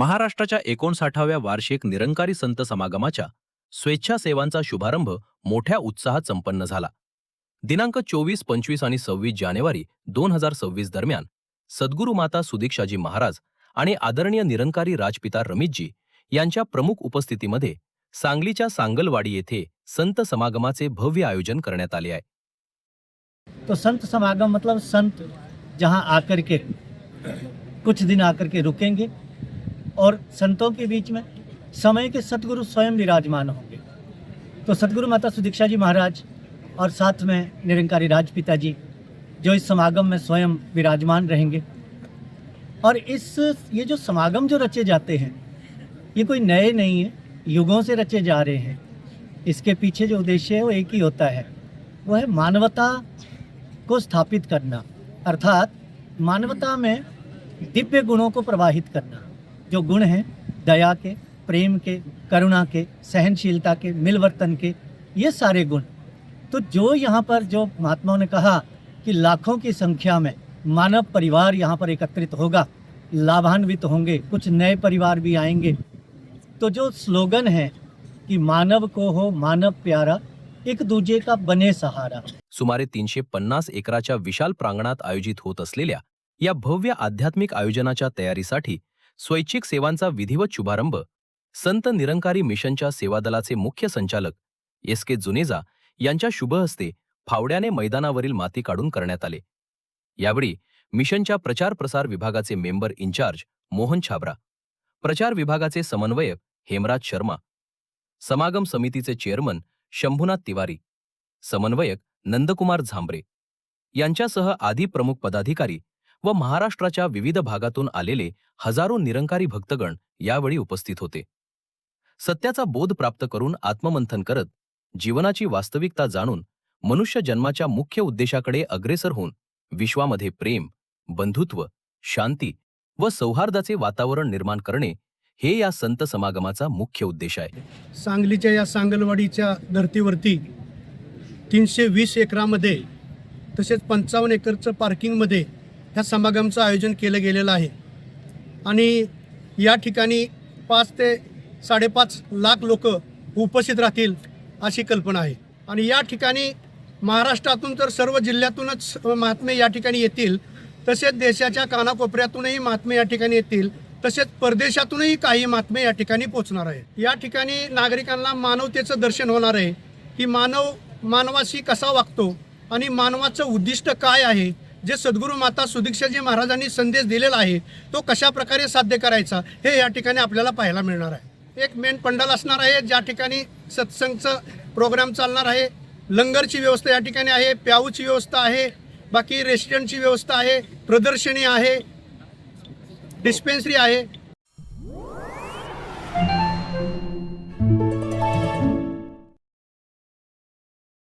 महाराष्ट्राच्या 59व्या वार्षिक निरंकारी संत समागमाच्या स्वेच्छासेवांचा शुभारंभ मोठ्या उत्साहात संपन्न झाला. दिनांक 24, 25 आणि 26 जानेवारी 2026 दरम्यान सद्गुरू माता सुदीक्षाजी महाराज आणि आदरणीय निरंकारी राजपिता रमेशजी यांच्या प्रमुख उपस्थितीमध्ये सांगलीच्या सांगलवाडी येथे संत समागमाचे भव्य आयोजन करण्यात आले आहे. तो संत समागम मतलब संत जहां आकर के कुछ दिन आकर के रुकेंगे और संतों के बीच में समय के सतगुरु स्वयं विराजमान होंगे. तो सतगुरु माता सुदीक्षा जी महाराज और साथ में निरंकारी राजपिता जी जो इस समागम में स्वयं विराजमान रहेंगे. और ये जो समागम जो रचे जाते हैं ये कोई नए नहीं है, युगों से रचे जा रहे हैं. इसके पीछे जो उद्देश्य है वो एक ही होता है, वो है मानवता को स्थापित करना, अर्थात मानवता में दिव्य गुणों को प्रवाहित करना. जो गुण हैं दया के, प्रेम के, करुणा के, सहनशीलता के, मिलवर्तन के, ये सारे गुण. तो जो यहाँ पर जो महात्माओं ने कहा कि लाखों की संख्या में मानव परिवार यहाँ पर एकत्रित होगा, लाभान्वित होंगे, कुछ नए परिवार भी आएंगे. तो जो स्लोगन है कि मानव को हो मानव प्यारा, एक दूजे का बने सहारा. सुमारे 350 एकराच्या विशाल प्रांगणात आयोजित होत असलेल्या या भव्य आध्यात्मिक आयोजनाच्या तयारीसाठी स्वैच्छिक सेवांचा विधिवत शुभारंभ संत निरंकारी मिशनच्या सेवादलाचे मुख्य संचालक एस.के. जुनेजा यांच्या शुभ हस्ते फावड्याने मैदानावरील माती काढून करण्यात आले. यावेळी मिशनच्या प्रचार प्रसार विभागाचे मेंबर इन्चार्ज मोहन छाबरा, प्रचार विभागाचे समन्वयक हेमराज शर्मा, समागम समितीचे चेअरमन शंभुनाथ तिवारी, समन्वयक नंदकुमार झांबरे यांच्यासह आदी प्रमुख पदाधिकारी व महाराष्ट्राच्या विविध भागातून आलेले हजारो निरंकारी भक्तगण यावेळी उपस्थित होते. सत्याचा बोध प्राप्त करून आत्ममंथन करत जीवनाची वास्तविकता जाणून मनुष्य जन्माच्या मुख्य उद्देशाकडे अग्रेसर होऊन विश्वामध्ये प्रेम, बंधुत्व, शांती व सौहार्दाचे वातावरण निर्माण करणे हे या संत समागमाचा मुख्य उद्देश आहे. सांगलीच्या या सांगलवाडीच्या धर्तीवरती 320 एकरामध्ये तसेच 55 एकरचं पार्किंगमध्ये ह्या समागमचं आयोजन केलं गेलेलं आहे. आणि या ठिकाणी 5 ते 5.5 लाख लोक उपस्थित राहतील अशी कल्पना आहे. आणि या ठिकाणी महाराष्ट्रातून तर सर्व जिल्ह्यातूनच महात्मे या ठिकाणी येतील, तसेच देशाच्या कानाकोपऱ्यातूनही महात्मे या ठिकाणी येतील, तसेच परदेशातूनही काही महात्मे या ठिकाणी पोहोचणार आहे. या ठिकाणी नागरिकांना मानवतेचं दर्शन होणार आहे की मानव मानवाशी कसा वागतो आणि मानवाचं उद्दिष्ट काय आहे, जे सद्गुरू माता सुदीक्षाजी महाराजांनी संदेश दिलेला आहे तो कशा प्रकारे साध्य करायचा हे या ठिकाणी आपल्याला पाहायला मिळणार आहे. एक मेन पंडाल असणार आहे ज्या ठिकाणी सत्संगचं प्रोग्राम चालणार आहे, लंगरची व्यवस्था या ठिकाणी आहे, प्याऊची व्यवस्था आहे, बाकी रेस्टॉरंटची व्यवस्था आहे, प्रदर्शनी आहे, डिस्पेन्सरी आहे.